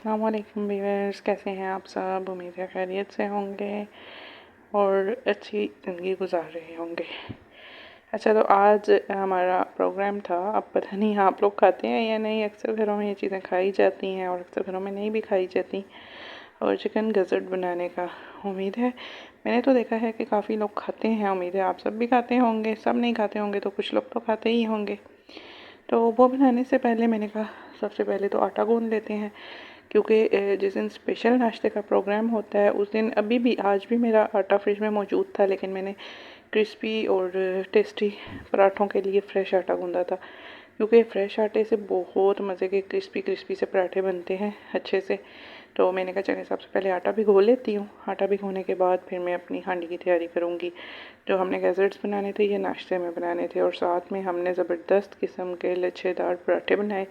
अस्सलाम वालेकुम व्यूअर्स, कैसे हैं आप सब। उम्मीद है खैरियत से होंगे और अच्छी ज़िंदगी गुजार रहे होंगे। अच्छा, तो आज हमारा प्रोग्राम था। अब पता नहीं आप लोग खाते हैं या नहीं। अक्सर घरों में ये चीज़ें खाई जाती हैं और अक्सर घरों में नहीं भी खाई जाती। और चिकन गज़र्ड बनाने का उम्मीद है, मैंने तो देखा है कि काफ़ी लोग खाते हैं। उम्मीद है आप सब भी खाते होंगे। सब नहीं खाते होंगे तो कुछ लोग तो खाते ही होंगे। तो वो बनाने से पहले मैंने कहा सबसे पहले तो आटा गूंद लेते हैं, क्योंकि जिस दिन स्पेशल नाश्ते का प्रोग्राम होता है उस दिन अभी भी आज भी मेरा आटा फ्रिज में मौजूद था, लेकिन मैंने क्रिस्पी और टेस्टी पराठों के लिए फ़्रेश आटा गूंदा था, क्योंकि फ़्रेश आटे से बहुत मज़े के क्रिस्पी क्रिस्पी से पराठे बनते हैं अच्छे से। तो मैंने कहा चलिए सबसे पहले आटा भिगो लेती हूँ। आटा भिगोने के बाद फिर मैं अपनी हांडी की तैयारी करूँगी। जो हमने गैजेट्स बनाने थे ये नाश्ते में बनाने थे और साथ में हमने ज़बरदस्त किस्म के लच्छेदार पराठे बनाए।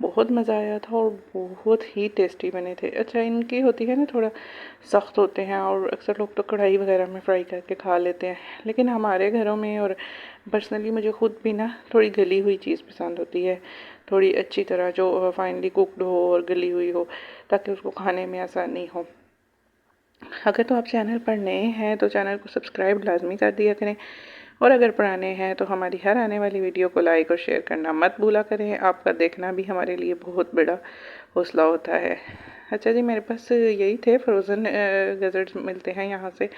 बहुत मज़ा आया था और बहुत ही टेस्टी बने थे। अच्छा, इनकी होती है ना, थोड़ा सख्त होते हैं और अक्सर लोग तो कढ़ाई वगैरह में फ्राई करके खा लेते हैं, लेकिन हमारे घरों में और पर्सनली मुझे ख़ुद भी ना थोड़ी गली हुई चीज़ पसंद होती है। थोड़ी अच्छी तरह जो फाइनली कुकड हो और गली हुई हो, ताकि उसको खाने में आसानी हो। अगर तो आप चैनल पर नए हैं तो चैनल को सब्सक्राइब लाजमी कर दिया करें, और अगर पुराने हैं तो हमारी हर आने वाली वीडियो को लाइक और शेयर करना मत भूला करें। आपका देखना भी हमारे लिए बहुत बड़ा हौसला होता है। अच्छा जी, मेरे पास यही थे फ्रोज़न गज़र्स मिलते हैं यहाँ से,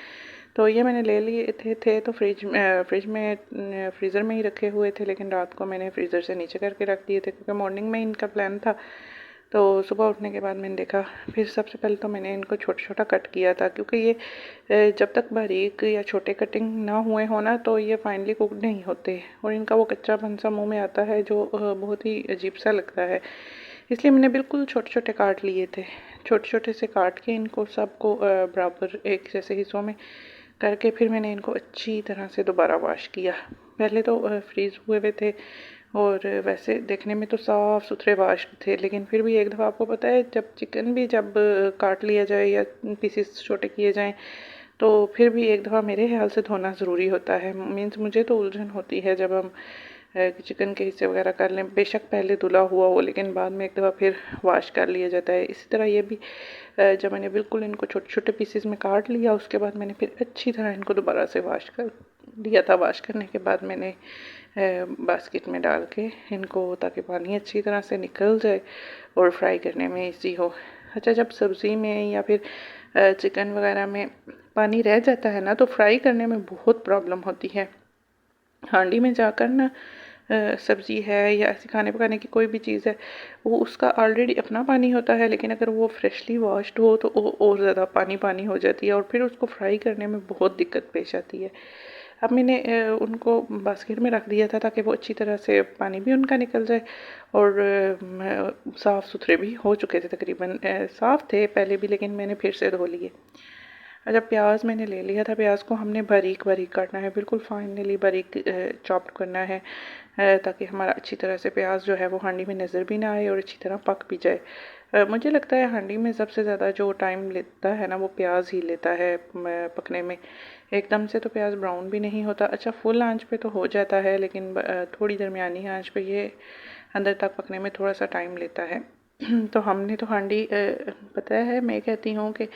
तो ये मैंने ले लिए थे तो फ्रिज में फ्रीज़र में ही रखे हुए थे, लेकिन रात को मैंने फ्रीज़र से नीचे करके रख दिए थे, क्योंकि मॉर्निंग में इनका प्लान था। तो सुबह उठने के बाद मैंने देखा, फिर सबसे पहले तो मैंने इनको छोटा छोटा कट किया था, क्योंकि ये जब तक बारीक या छोटे कटिंग ना हुए हो ना तो ये फाइनली कुक नहीं होते और इनका वो कच्चापन सा मुंह में आता है जो बहुत ही अजीब सा लगता है। इसलिए मैंने बिल्कुल छोटे छोटे काट लिए थे। छोटे छोटे से काट के इनको सबको बराबर एक जैसे हिस्सों में करके फिर मैंने इनको अच्छी तरह से दोबारा वॉश किया। पहले तो फ्रीज़ हुए हुए थे और वैसे देखने में तो साफ़ सुथरे वॉश थे, लेकिन फिर भी एक दफ़ा आपको पता है जब चिकन भी जब काट लिया जाए या पीसेस छोटे किए जाएं तो फिर भी एक दफ़ा मेरे ख्याल से धोना ज़रूरी होता है। मीन्स मुझे तो उलझन होती है जब हम चिकन के हिस्से वगैरह कर लें, बेशक पहले धुला हुआ हो लेकिन बाद में एक दफ़ा फिर वॉश कर लिया जाता है। इसी तरह ये भी जब मैंने बिल्कुल इनको छोटे छोटे पीसेस में काट लिया उसके बाद मैंने फिर अच्छी तरह इनको दोबारा से वॉश कर लिया था। वॉश करने के बाद मैंने बास्केट में डाल के इनको, ताकि पानी अच्छी तरह से निकल जाए और फ्राई करने में इजी हो। अच्छा, जब सब्ज़ी में या फिर चिकन वगैरह में पानी रह जाता है ना तो फ्राई करने में बहुत प्रॉब्लम होती है। हांडी में जाकर ना सब्ज़ी है या ऐसे खाने पकाने की कोई भी चीज़ है, वो उसका ऑलरेडी अपना पानी होता है, लेकिन अगर वो फ्रेशली वॉश्ड हो तो वो और ज़्यादा पानी पानी हो जाती है और फिर उसको फ्राई करने में बहुत दिक्कत पेश आती है। अब मैंने उनको बास्केट में रख दिया था ताकि वो अच्छी तरह से पानी भी उनका निकल जाए और साफ़ सुथरे भी हो चुके थे। तकरीबन साफ़ थे पहले भी, लेकिन मैंने फिर से धो लिए। अच्छा, प्याज मैंने ले लिया था। प्याज को हमने बारीक बारीक काटना है, बिल्कुल फाइनली बारीक चॉप करना है, ताकि हमारा अच्छी तरह से प्याज जो है वो हांडी में नज़र भी ना आए और अच्छी तरह पक भी जाए। मुझे लगता है हांडी में सबसे ज़्यादा जो टाइम लेता है ना वो प्याज ही लेता है पकने में। एकदम से तो प्याज ब्राउन भी नहीं होता। अच्छा, फुल आंच पे तो हो जाता है, लेकिन थोड़ी दरमियानी आंच पे ये अंदर तक पकने में थोड़ा सा टाइम लेता है। तो हमने तो हांडी पता है, मैं कहती हूँ कि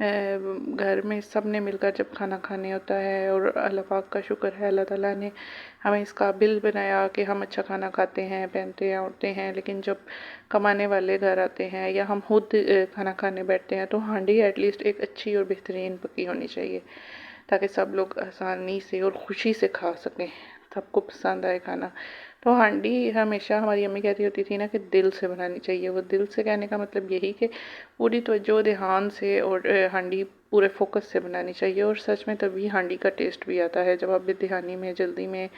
घर में सब ने मिलकर जब खाना खाने होता है, और अल्लाह पाक का शुक्र है अल्लाह ताला ने हमें इस काबिल बनाया कि हम अच्छा खाना खाते हैं, पहनते हैं, उठते हैं। लेकिन जब कमाने वाले घर आते हैं या हम खुद खाना खाने बैठते हैं तो हांडी एटलीस्ट एक अच्छी और बेहतरीन पकी होनी चाहिए, ताकि सब लोग आसानी से और ख़ुशी से खा सकें, सबको पसंद आए खाना। तो हांडी हमेशा हमारी अम्मी कहती होती थी ना कि दिल से बनानी चाहिए। वो दिल से कहने का मतलब यही कि पूरी तवज्जो ध्यान से और हांडी पूरे फोकस से बनानी चाहिए, और सच में तभी हांडी का टेस्ट भी आता है। जब आप बेध्यानी में, जल्दी में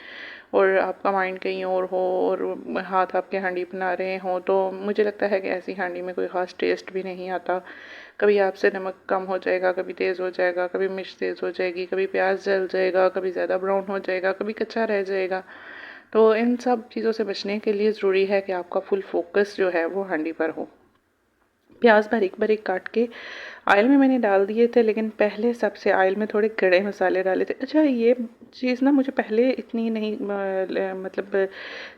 और आपका माइंड कहीं और हो और हाथ आपके हांडी बना रहे हों, तो मुझे लगता है कि ऐसी हांडी में कोई ख़ास टेस्ट भी नहीं आता। कभी आपसे नमक कम हो जाएगा, कभी तेज़ हो जाएगा, कभी मिर्च तेज़ हो जाएगी, कभी प्याज जल जाएगा, कभी ज़्यादा ब्राउन हो जाएगा, कभी कच्चा रह जाएगा। तो इन सब चीज़ों से बचने के लिए ज़रूरी है कि आपका फुल फोकस जो है वो हांडी पर हो। प्याज बारीक बारीक काट के ऑयल में मैंने डाल दिए थे, लेकिन पहले सबसे ऑयल में थोड़े खड़े मसाले डाले थे। अच्छा, ये चीज़ ना मुझे पहले इतनी नहीं मतलब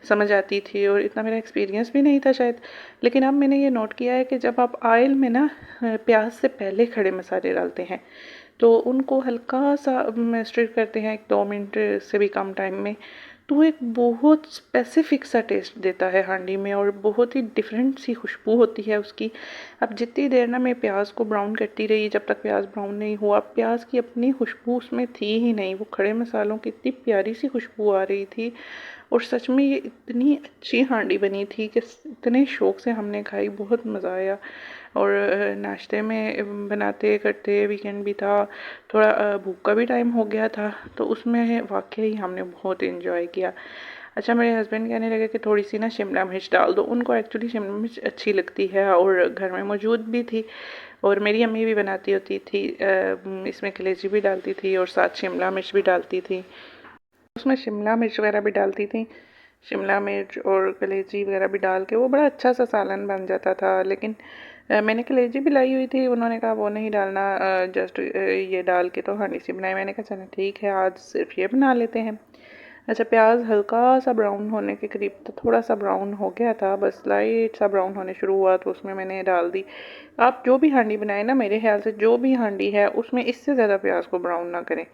समझ आती थी और इतना मेरा एक्सपीरियंस भी नहीं था शायद। लेकिन अब मैंने ये नोट किया है कि जब आप ऑयल में ना प्याज से पहले खड़े मसाले डालते हैं तो उनको हल्का सा स्टिर करते हैं 1-2 मिनट से भी कम टाइम में, तो एक बहुत स्पेसिफिक सा टेस्ट देता है हांडी में और बहुत ही डिफरेंट सी खुशबू होती है उसकी। अब जितनी देर ना मैं प्याज को ब्राउन करती रही, जब तक प्याज ब्राउन नहीं हुआ, प्याज की अपनी खुशबू उसमें थी ही नहीं। वो खड़े मसालों की इतनी प्यारी सी खुशबू आ रही थी और सच में ये इतनी अच्छी हांडी बनी थी कि इतने शौक़ से हमने खाई, बहुत मज़ा आया। और नाश्ते में बनाते करते वीकेंड भी था, थोड़ा भूख का भी टाइम हो गया था, तो उसमें वाकई हमने बहुत इन्जॉय किया। अच्छा, मेरे हस्बैंड कहने लगे कि थोड़ी सी ना शिमला मिर्च डाल दो। उनको एक्चुअली शिमला मिर्च अच्छी लगती है और घर में मौजूद भी थी और मेरी अम्मी भी बनाती होती थी, इसमें कलेजी भी डालती थी और साथ शिमला मिर्च भी डालती थी। उसमें शिमला मिर्च वगैरह भी डालती थी, शिमला मिर्च और कलेजी वगैरह भी डाल के वो बड़ा अच्छा सा सालन बन जाता था। लेकिन मैंने कलेजी भी लाई हुई थी, उन्होंने कहा वो नहीं डालना, जस्ट ये डाल के तो हांडी सी बनाई। मैंने कहा चलो ठीक है, आज सिर्फ ये बना लेते हैं। अच्छा, प्याज हल्का सा ब्राउन होने के करीब, तो थोड़ा सा ब्राउन हो गया था, बस लाइट सा ब्राउन होने शुरू हुआ तो उसमें मैंने डाल दी। आप जो भी हांडी बनाए ना, मेरे ख्याल से जो भी हांडी है उसमें इससे ज़्यादा प्याज को ब्राउन ना करें।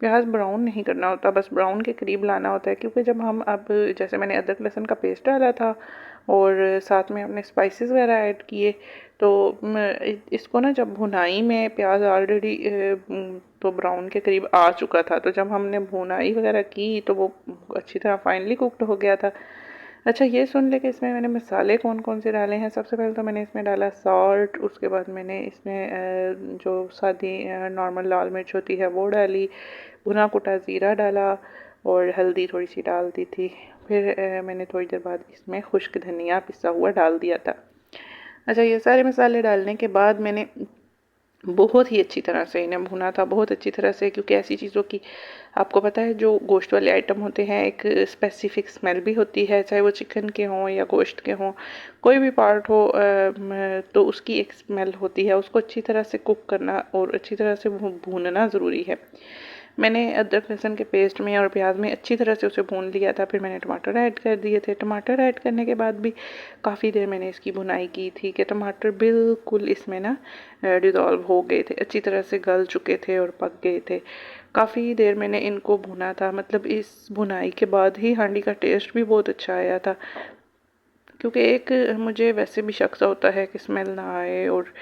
प्याज ब्राउन नहीं करना होता, बस ब्राउन के करीब लाना होता है। क्योंकि जब हम अब जैसे मैंने अदरक लहसुन का पेस्ट डाला था और साथ में अपने स्पाइसेस वगैरह ऐड किए, तो इसको ना जब भुनाई में प्याज ऑलरेडी तो ब्राउन के करीब आ चुका था, तो जब हमने भुनाई वगैरह की तो वो अच्छी तरह फाइनली कुक्ड हो गया था। अच्छा, ये सुन ले कि इसमें मैंने मसाले कौन कौन से डाले हैं। सबसे पहले तो मैंने इसमें डाला सॉल्ट, उसके बाद मैंने इसमें जो सादी नॉर्मल लाल मिर्च होती है वो डाली, भुना कुटा ज़ीरा डाला और हल्दी थोड़ी सी डाल दी थी। फिर मैंने थोड़ी देर बाद इसमें खुश्क धनिया पिसा हुआ डाल दिया था। अच्छा, ये सारे मसाले डालने के बाद मैंने बहुत ही अच्छी तरह से इन्हें भुना था, बहुत अच्छी तरह से, क्योंकि ऐसी चीज़ों की आपको पता है जो गोश्त वाले आइटम होते हैं एक स्पेसिफिक स्मेल भी होती है, चाहे वो चिकन के हों या गोश्त के हों, कोई भी पार्ट हो, तो उसकी एक स्मेल होती है। उसको अच्छी तरह से कुक करना और अच्छी तरह से भूनना ज़रूरी है। मैंने अदरक लहसुन के पेस्ट में और प्याज में अच्छी तरह से उसे भून लिया था। फिर मैंने टमाटर ऐड कर दिए थे। टमाटर ऐड करने के बाद भी काफ़ी देर मैंने इसकी भुनाई की थी कि टमाटर बिल्कुल इसमें ना डिज़ोल्व हो गए थे, अच्छी तरह से गल चुके थे और पक गए थे। काफ़ी देर मैंने इनको भुना था, मतलब इस भुनाई के बाद ही हांडी का टेस्ट भी बहुत अच्छा आया था। क्योंकि एक मुझे वैसे भी शक सा होता है कि स्मेल ना आए और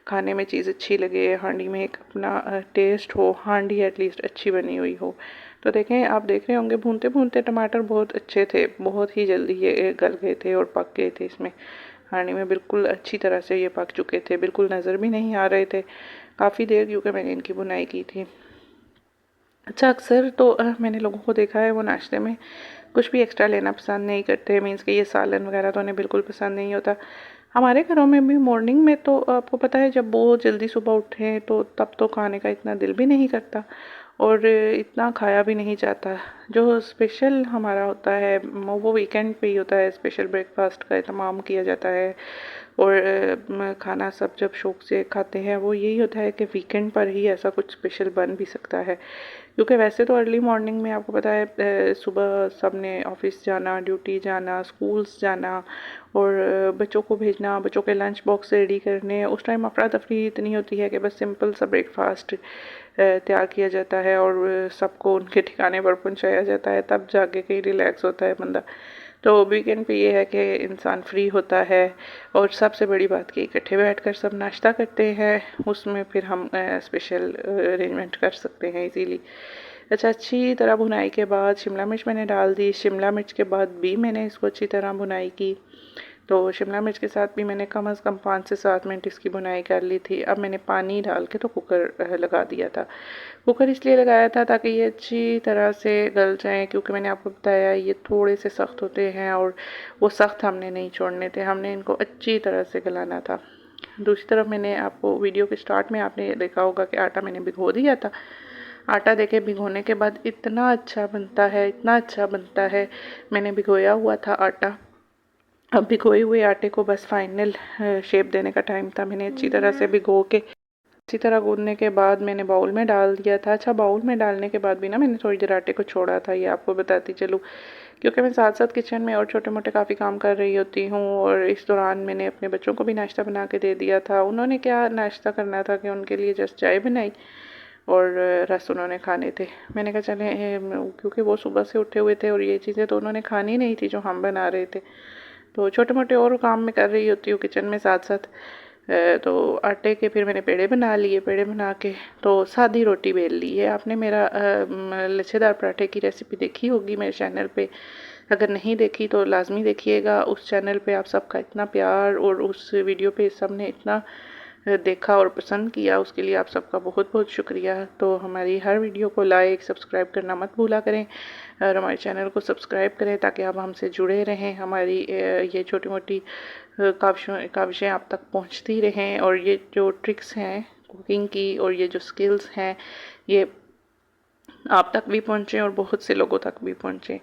खाने में चीज़ अच्छी लगे, हांडी में एक अपना टेस्ट हो, हांडी एटलीस्ट अच्छी बनी हुई हो। तो देखें, आप देख रहे होंगे भूनते भूनते टमाटर बहुत अच्छे थे, बहुत ही जल्दी ये गल गए थे और पक गए थे इसमें हांडी में, बिल्कुल अच्छी तरह से ये पक चुके थे, बिल्कुल नज़र भी नहीं आ रहे थे काफ़ी देर, क्योंकि मैंने इनकी भुनाई की थी। अच्छा, अक्सर तो मैंने लोगों को देखा है वो नाश्ते में कुछ भी एक्स्ट्रा लेना पसंद नहीं करते, मीन्स कि ये सालन वगैरह तो उन्हें बिल्कुल पसंद नहीं होता। हमारे घरों में भी मॉर्निंग में तो आपको पता है जब बहुत जल्दी सुबह उठें तो तब तो खाने का इतना दिल भी नहीं करता और इतना खाया भी नहीं जाता। जो स्पेशल हमारा होता है वो वीकेंड पे ही होता है, स्पेशल ब्रेकफास्ट का इत्माम किया जाता है और खाना सब जब शौक़ से खाते हैं वो यही होता है कि वीकेंड पर ही ऐसा कुछ स्पेशल बन भी सकता है। क्योंकि वैसे तो अर्ली मॉर्निंग में आपको पता है सुबह सब ने ऑफिस जाना, ड्यूटी जाना, स्कूल्स जाना और बच्चों को भेजना, बच्चों के लंच बॉक्स रेडी करने, उस टाइम अफरा तफरी इतनी होती है कि बस सिंपल सा ब्रेकफास्ट तैयार किया जाता है और सबको उनके ठिकाने पर पहुंचाया जाता है, तब जाके कहीं रिलैक्स होता है बंदा। तो वीकेंड पे ये है कि इंसान फ्री होता है और सबसे बड़ी बात कि इकट्ठे बैठकर सब नाश्ता करते हैं, उसमें फिर हम स्पेशल अरेंजमेंट कर सकते हैं इजीली। अच्छा, अच्छी तरह भुनाई के बाद शिमला मिर्च मैंने डाल दी। शिमला मिर्च के बाद भी मैंने इसको अच्छी तरह भुनाई की, तो शिमला मिर्च के साथ भी मैंने कम से कम 5 से 7 मिनट इसकी भुनाई कर ली थी। अब मैंने पानी डाल के तो कुकर लगा दिया था। कुकर इसलिए लगाया था ताकि ये अच्छी तरह से गल जाएं, क्योंकि मैंने आपको बताया ये थोड़े से सख्त होते हैं और वो सख्त हमने नहीं छोड़ने थे, हमने इनको अच्छी तरह से गलाना था। दूसरी तरफ मैंने आपको वीडियो के स्टार्ट में आपने देखा होगा कि आटा मैंने भिगो दिया था। आटा देके भिगोने के बाद इतना अच्छा बनता है, इतना अच्छा बनता है। मैंने भिगोया हुआ था आटा, अब भिगोए हुए आटे को बस फाइनल शेप देने का टाइम था। मैंने अच्छी तरह से भिगो के इसी तरह गूंदने के बाद मैंने बाउल में डाल दिया था। अच्छा, बाउल में डालने के बाद भी ना मैंने थोड़ी देर आटे को छोड़ा था, ये आपको बताती चलूँ, क्योंकि मैं साथ साथ किचन में और छोटे मोटे काफ़ी काम कर रही होती हूँ। और इस दौरान मैंने अपने बच्चों को भी नाश्ता बना के दे दिया था। उन्होंने क्या नाश्ता करना था कि उनके लिए जस्ट चाय बनाई और रस उन्होंने खाने थे। मैंने कहा चले, क्योंकि वो सुबह से उठे हुए थे और ये चीज़ें तो उन्होंने खानी नहीं थी जो हम बना रहे थे, तो छोटे मोटे और काम में कर रही होती हूँ किचन में साथ साथ। तो आटे के फिर मैंने पेड़े बना लिए। पेड़े बना के तो सादी रोटी बेल ली है। आपने मेरा लच्छेदार पराठे की रेसिपी देखी होगी मेरे चैनल पे, अगर नहीं देखी तो लाजमी देखिएगा। उस चैनल पे आप सबका इतना प्यार और उस वीडियो पे सब ने इतना देखा और पसंद किया, उसके लिए आप सबका बहुत बहुत शुक्रिया। तो हमारी हर वीडियो को लाइक सब्सक्राइब करना मत भूला करें और हमारे चैनल को सब्सक्राइब करें ताकि आप हमसे जुड़े रहें, हमारी ये छोटी मोटी काविशें आप तक पहुंचती रहें और ये जो ट्रिक्स हैं कुकिंग की और ये जो स्किल्स हैं ये आप तक भी पहुंचे और बहुत से लोगों तक भी पहुंचे।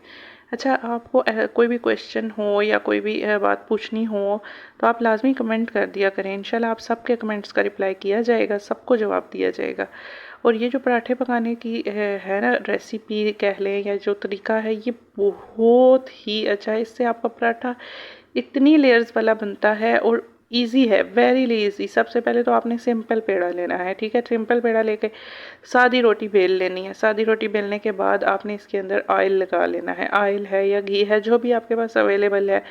अच्छा, आपको कोई भी क्वेश्चन हो या कोई भी बात पूछनी हो तो आप लाजमी कमेंट कर दिया करें। इंशाल्लाह आप सबके कमेंट्स का रिप्लाई किया जाएगा, सबको जवाब दिया जाएगा। और ये जो पराठे पकाने की है ना रेसिपी कह लें या जो तरीका है, ये बहुत ही अच्छा है। इससे आपका पराठा इतनी लेयर्स वाला बनता है और इजी है, वेरी इजी। सबसे पहले तो आपने सिंपल पेड़ा लेना है, ठीक है। सिंपल पेड़ा लेके सादी रोटी बेल लेनी है। सादी रोटी बेलने के बाद आपने इसके अंदर ऑयल लगा लेना है। ऑयल है या घी है, जो भी आपके पास अवेलेबल है।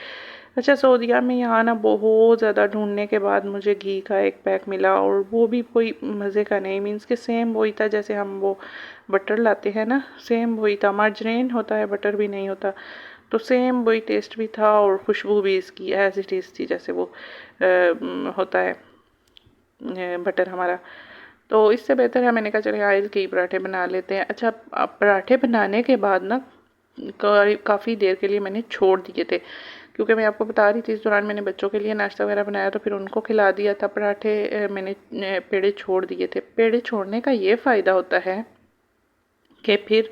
अच्छा, सऊदीया में यहाँ ना बहुत ज़्यादा ढूंढने के बाद मुझे घी का एक पैक मिला और वो भी कोई मज़े का नहीं, मीन्स के सेम वही था जैसे हम वो बटर लाते हैं ना, सेम वही था। मार्जरीन होता है, बटर भी नहीं होता, तो सेम वही टेस्ट भी था और खुशबू भी इसकी एज इट इज़ थी जैसे वो होता है बटर हमारा। तो इससे बेहतर है मैंने कहा चले ऑयल के ही पराठे बना लेते हैं। अच्छा, पराठे बनाने के बाद ना काफ़ी देर के लिए मैंने छोड़ दिए थे, क्योंकि मैं आपको बता रही थी इस दौरान मैंने बच्चों के लिए नाश्ता वगैरह बनाया तो फिर उनको खिला दिया था। पराठे मैंने पेड़े छोड़ दिए थे। पेड़े छोड़ने का ये फ़ायदा होता है कि फिर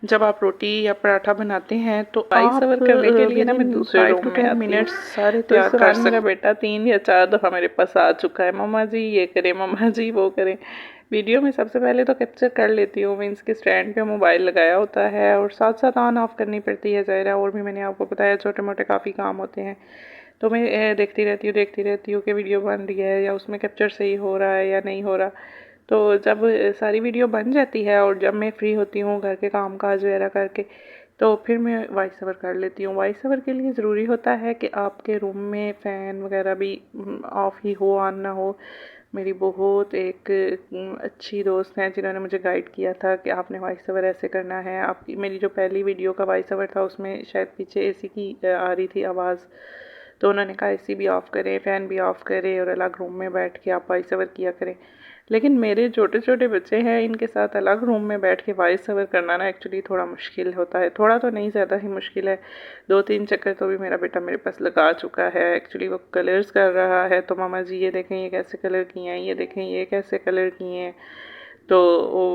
जब आप रोटी या पराठा बनाते हैं तो आप करने के लिए ना मैं दूसरे रूम में 10 मिनट्स सारे तैयार कर सकते। मेरा बेटा 3 या 4 दफ़ा मेरे पास आ चुका है, मम्मा जी ये करें, मम्मा जी वो करें। वीडियो में सबसे पहले तो कैप्चर कर लेती हूँ, मीन्स के स्टैंड पे मोबाइल लगाया होता है और साथ साथ ऑन ऑफ करनी पड़ती है ज़ाहिर। और भी मैंने आपको बताया छोटे मोटे काफ़ी काम होते हैं, तो मैं देखती रहती हूँ कि वीडियो बन रही है या उसमें कैप्चर सही हो रहा है या नहीं हो रहा। तो जब सारी वीडियो बन जाती है और जब मैं फ्री होती हूँ घर के काम काज वगैरह करके, तो फिर मैं वॉइस ओवर कर लेती हूँ। वॉइस ओवर के लिए ज़रूरी होता है कि आपके रूम में फ़ैन वगैरह भी ऑफ ही हो, ऑन ना हो। मेरी बहुत एक अच्छी दोस्त हैं जिन्होंने मुझे गाइड किया था कि आपने वॉइस ओवर ऐसे करना है। आपकी मेरी जो पहली वीडियो का वॉइस ओवर था उसमें शायद पीछे एसी की आ रही थी आवाज़, तो उन्होंने कहा एसी भी ऑफ़ करें, फ़ैन भी ऑफ़ करें और अलग रूम में बैठ के आप वॉइस ओवर किया करें। लेकिन मेरे छोटे छोटे बच्चे हैं, इनके साथ अलग रूम में बैठ के वॉइस ओवर करना ना एक्चुअली थोड़ा मुश्किल होता है। थोड़ा तो नहीं, ज़्यादा ही मुश्किल है। 2-3 चक्कर तो भी मेरा बेटा मेरे पास लगा चुका है। एक्चुअली वो कलर्स कर रहा है, तो मामा जी ये देखें ये कैसे कलर किए हैं, ये देखें ये कैसे कलर किए हैं। तो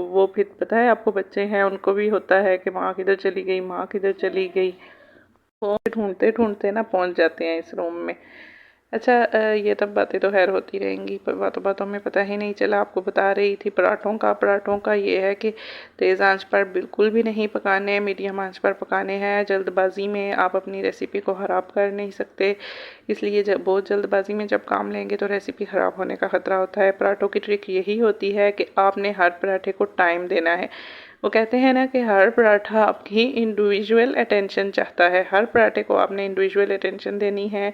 वो फिर पता है आपको, बच्चे हैं उनको भी होता है कि माँ किधर चली गई, माँ किधर चली गई। वो ढूंढते ढूंढते ना पहुंच जाते हैं इस रूम में। अच्छा, ये तब बातें तो खैर होती रहेंगी, पर बातों बातों में पता ही नहीं चला। आपको बता रही थी पराठों का ये है कि तेज़ आंच पर बिल्कुल भी नहीं पकाने, मीडियम आंच पर पकाने हैं। जल्दबाजी में आप अपनी रेसिपी को ख़राब कर नहीं सकते, इसलिए जब बहुत जल्दबाजी में जब काम लेंगे तो रेसिपी ख़राब होने का ख़तरा होता है। पराठों की ट्रिक यही होती है कि आपने हर पराठे को टाइम देना है। वो कहते हैं ना कि हर पराठा आपकी इंडिविजुअल अटेंशन चाहता है। हर पराठे को आपने इंडिविजुअल अटेंशन देनी है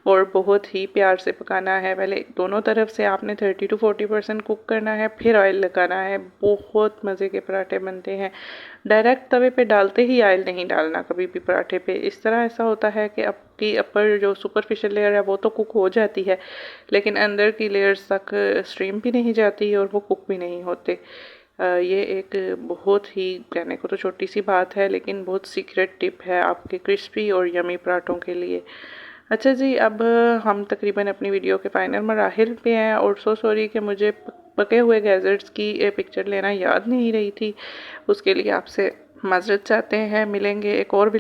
और बहुत ही प्यार से पकाना है। पहले दोनों तरफ से आपने 30 to 40% कुक करना है, फिर ऑयल लगाना है। बहुत मज़े के पराठे बनते हैं। डायरेक्ट तवे पे डालते ही ऑयल नहीं डालना कभी भी पराठे पे। इस तरह ऐसा होता है कि आपकी अपर जो सुपरफिशियल लेयर है वो तो कुक हो जाती है, लेकिन अंदर की लेयर्स तक स्ट्रीम भी नहीं जाती और वो कुक भी नहीं होते। ये एक बहुत ही, कहने को तो छोटी सी बात है लेकिन बहुत सीक्रेट टिप है आपके क्रिस्पी और यमी पराठों के लिए। अच्छा जी, अब हम तकरीबन अपनी वीडियो के फाइनल मराहिल पे हैं और सॉरी कि मुझे पके हुए गैजेट्स की पिक्चर लेना याद नहीं रही थी, उसके लिए आपसे माजरत चाहते हैं। मिलेंगे एक और